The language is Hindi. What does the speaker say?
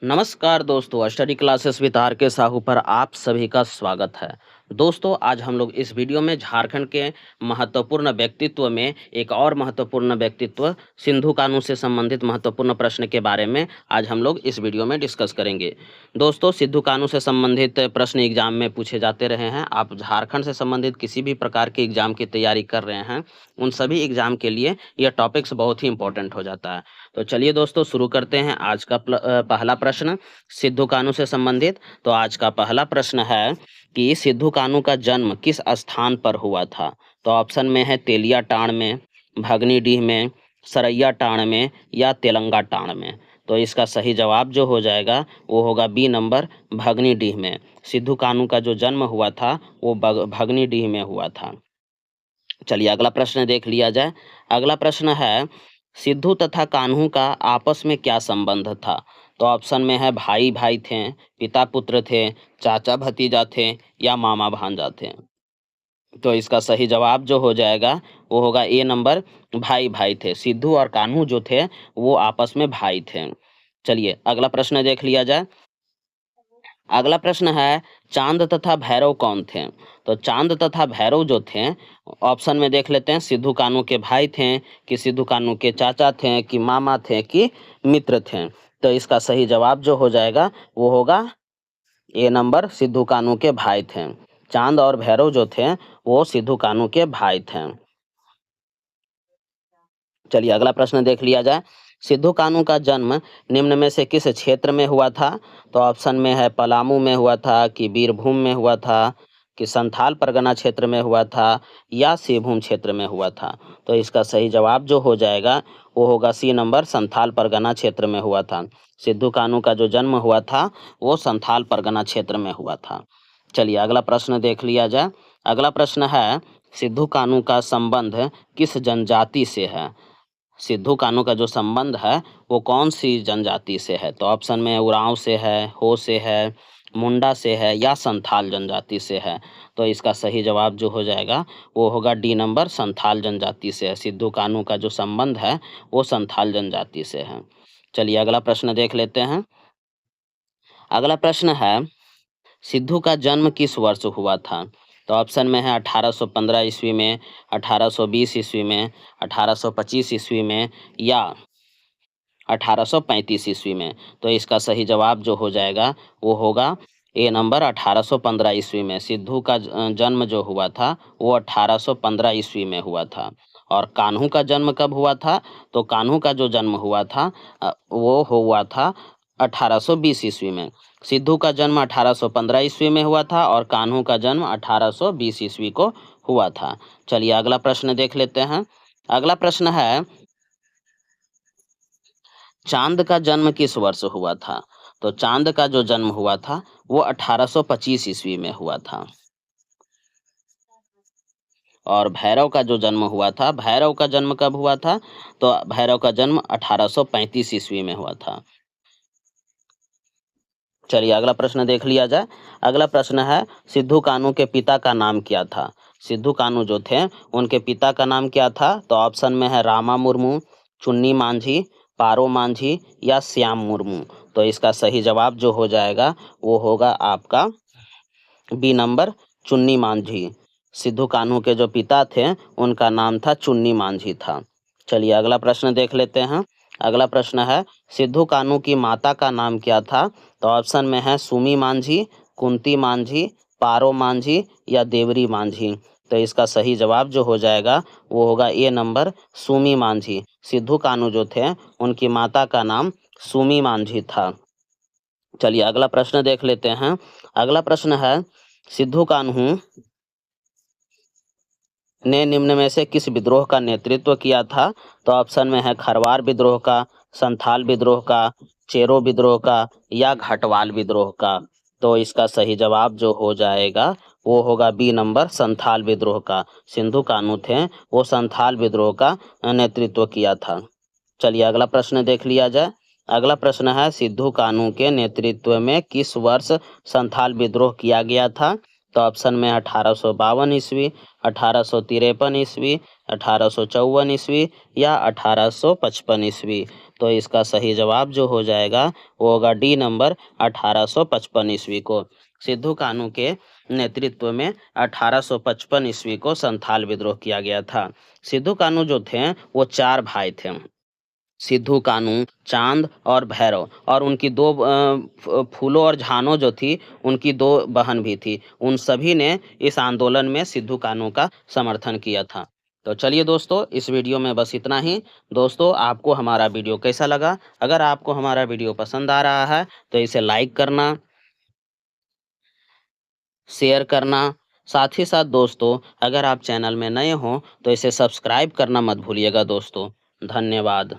नमस्कार दोस्तों, स्टडी क्लासेस विद आर के साहू पर आप सभी का स्वागत है। दोस्तों, आज हम लोग इस वीडियो में झारखंड के महत्वपूर्ण व्यक्तित्व में एक और महत्वपूर्ण व्यक्तित्व सिंधु कानू से संबंधित महत्वपूर्ण प्रश्न के बारे में आज हम लोग इस वीडियो में डिस्कस करेंगे। दोस्तों, सिंधु कानू से संबंधित प्रश्न एग्जाम में पूछे जाते रहे हैं। आप झारखंड से संबंधित किसी भी प्रकार के एग्जाम की तैयारी कर रहे हैं, उन सभी एग्जाम के लिए यह टॉपिक्स बहुत ही इंपॉर्टेंट हो जाता है। तो चलिए दोस्तों, शुरू करते हैं आज का पहला प्रश्न सिद्धू कानू से संबंधित। तो आज का पहला प्रश्न है कि सिद्धू कानू का जन्म किस स्थान पर हुआ था। तो ऑप्शन में है तेलिया टांड में, भगनीडीह में, सरैया टांड में या तेलंगा टांड में। तो इसका सही जवाब जो हो जाएगा वो होगा बी नंबर, भगनीडीह में। सिद्धू कानू का जो जन्म हुआ था वो भगनीडीह में हुआ था। चलिए अगला प्रश्न देख लिया जाए। अगला प्रश्न है सिद्धू तथा कान्हू का आपस में क्या संबंध था। तो ऑप्शन में है भाई भाई थे, पिता पुत्र थे, चाचा भतीजा थे या मामा भांजा थे। तो इसका सही जवाब जो हो जाएगा वो होगा ए नंबर, भाई भाई थे। सिद्धू और कान्हू जो थे वो आपस में भाई थे। चलिए अगला प्रश्न देख लिया जाए। अगला प्रश्न है चांद तथा भैरव कौन थे। तो चांद तथा भैरव जो थे, ऑप्शन में देख लेते हैं, सिद्धू कान्हू के भाई थे कि सिद्धू कान्हू के चाचा थे कि मामा थे कि मित्र थे। तो इसका सही जवाब जो हो जाएगा वो होगा ए नंबर, सिद्धू कान्हू के भाई थे। चांद और भैरव जो थे वो सिद्धू कान्हू के भाई थे। चलिए अगला प्रश्न देख लिया जाए। सिद्धू कान्हू का जन्म निम्न में से किस क्षेत्र में हुआ था। तो ऑप्शन में है पलामू में हुआ था कि बीरभूम में हुआ था कि संथाल परगना क्षेत्र में हुआ था या सिंहभूम क्षेत्र में हुआ था। तो इसका सही जवाब जो हो जाएगा वो होगा सी नंबर, संथाल परगना क्षेत्र में हुआ था। सिद्धू कान्हू का जो जन्म हुआ था वो संथाल परगना क्षेत्र में हुआ था। चलिए अगला प्रश्न देख लिया जाए। अगला प्रश्न है सिद्धू कान्हू का संबंध किस जनजाति से है। सिद्धू कान्हू का जो संबंध है वो कौन सी जनजाति से है। तो ऑप्शन में उरांव से है, हो से है, मुंडा से है या संथाल जनजाति से है। तो इसका सही जवाब जो हो जाएगा वो होगा डी नंबर, संथाल जनजाति से है। सिद्धू कान्हू का जो संबंध है वो संथाल जनजाति से है। चलिए अगला प्रश्न देख लेते हैं। अगला प्रश्न है सिद्धू का जन्म किस वर्ष हुआ था। तो ऑप्शन में है 1815 ईस्वी में, 1820 ईस्वी में, 1825 ईस्वी में या 1835 ईस्वी में। तो इसका सही जवाब जो हो जाएगा वो होगा ए नंबर, 1815 ईस्वी में। सिद्धू का जन्म जो हुआ था वो 1815 ईस्वी में हुआ था। और कान्हू का जन्म कब हुआ था। तो कान्हू का जो जन्म हुआ था वो हुआ था 1820 ईस्वी में। सिद्धू का जन्म 1815 ईस्वी में हुआ था और कान्हू का जन्म 1820 ईस्वी को हुआ था। चलिए अगला प्रश्न देख लेते हैं। अगला प्रश्न है चांद का जन्म किस वर्ष हुआ था। तो चांद का जो जन्म हुआ था वो 1825 ईस्वी में हुआ था। और भैरव का जो जन्म हुआ था, भैरव का जन्म कब हुआ था। तो भैरव का जन्म 1835 ईस्वी में हुआ था। चलिए अगला प्रश्न देख लिया जाए। अगला प्रश्न है सिद्धू कान्हू के पिता का नाम क्या था। सिद्धू कान्हू जो थे उनके पिता का नाम क्या था। तो ऑप्शन में है रामा मुर्मू, चुन्नी मांझी, पारो मांझी या श्याम मुर्मू। तो इसका सही जवाब जो हो जाएगा वो होगा आपका बी नंबर, चुन्नी मांझी। सिद्धू कान्हू के जो पिता थे उनका नाम था चुन्नी मांझी था। चलिए अगला प्रश्न देख लेते हैं। अगला प्रश्न है सिद्धू कान्हू की माता का नाम क्या था। तो ऑप्शन में है सुमी मांझी, कुंती मांझी, पारो मांझी या देवरी मांझी। तो इसका सही जवाब जो हो जाएगा वो होगा ए नंबर, सुमी मांझी। सिद्धू कान्हू जो थे उनकी माता का नाम सुमी मांझी था। चलिए अगला प्रश्न देख लेते हैं। अगला प्रश्न है सिद्धू कान्हू ने निम्न में से किस विद्रोह का नेतृत्व किया था। तो ऑप्शन में है खरवार विद्रोह का, संथाल विद्रोह का, चेरो विद्रोह का या घाटवाल विद्रोह का। तो इसका सही जवाब जो हो जाएगा वो होगा बी नंबर, संथाल विद्रोह का। सिद्धू कान्हू थे वो संथाल विद्रोह का नेतृत्व किया था। चलिए अगला प्रश्न देख लिया जाए। अगला प्रश्न है सिद्धू कान्हू के नेतृत्व में किस वर्ष संथाल विद्रोह किया गया था। तो ऑप्शन में 1852 ईस्वी, 1853 ईस्वी, 1854 ईस्वी या 1855 ईस्वी। तो इसका सही जवाब जो हो जाएगा वो होगा डी नंबर 1855 ईस्वी को। सिद्धू कान्हू के नेतृत्व में 1855 ईस्वी को संथाल विद्रोह किया गया था। सिद्धू कान्हू जो थे वो 4 भाई थे, सिद्धू कान्हू, चांद और भैरव, और उनकी दो फूलो और झानो जो थी उनकी 2 बहन भी थी। उन सभी ने इस आंदोलन में सिद्धू कान्हू का समर्थन किया था। तो चलिए दोस्तों, इस वीडियो में बस इतना ही। दोस्तों, आपको हमारा वीडियो कैसा लगा? अगर आपको हमारा वीडियो पसंद आ रहा है तो इसे लाइक करना, शेयर करना, साथ ही साथ दोस्तों अगर आप चैनल में नए हों तो इसे सब्सक्राइब करना मत भूलिएगा दोस्तों। धन्यवाद।